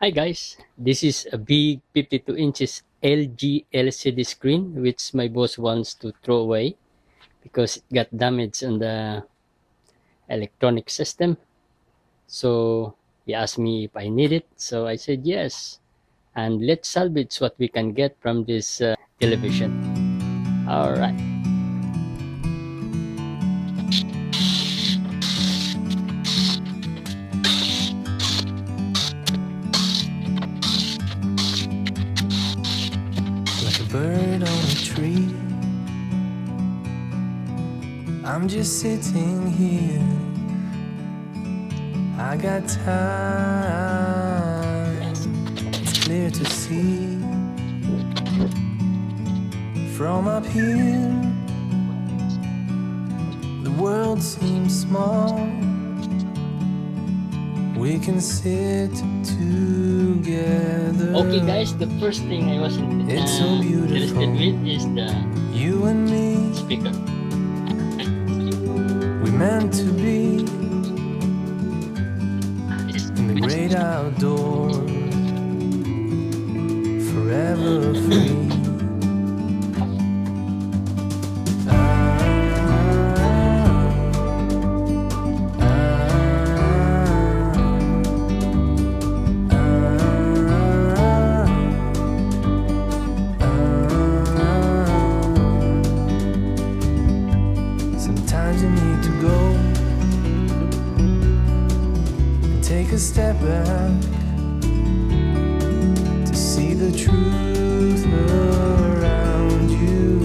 Hi guys, this is a big 52 inches LG LCD screen which my boss wants to throw away because it got damaged on the electronic system. So he asked me if I need it, so I said yes. And let's salvage what we can get from this television. Alright. Like a bird on a tree, I'm just sitting here. I got time, it's clear to see. From up here, the world seems small. We can sit together. Okay guys, the first thing I was It's so beautiful. interested with is the You and me, speaker. we meant to be in the great outdoors, forever free. Sometimes you need to go and take a step back to see the truth around you.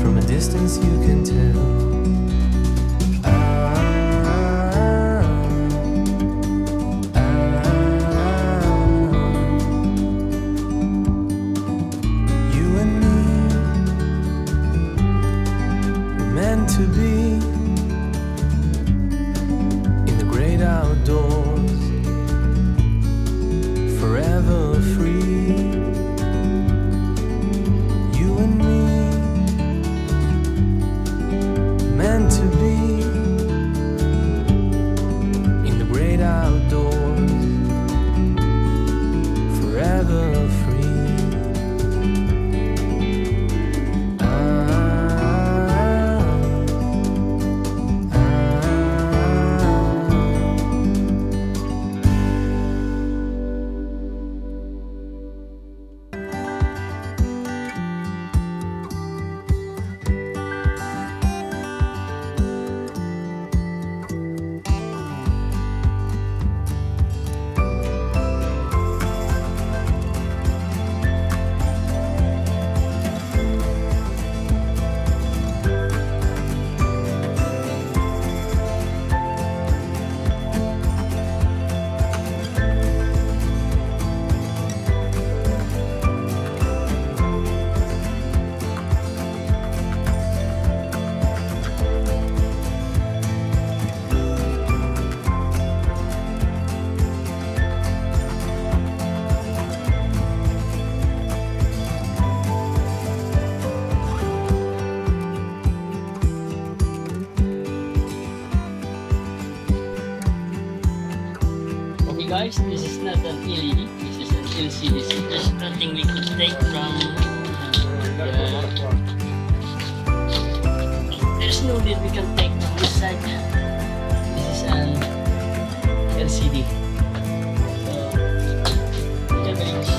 From a distance you can tell. You and me, we're meant to be in the great outdoors, forever free. You and me, meant to be in the great outdoors, forever free. Okay guys, this is not an LED, this is an LCD. So there's nothing we could take from there's no need we can take from this side. This is an LCD. So leverage.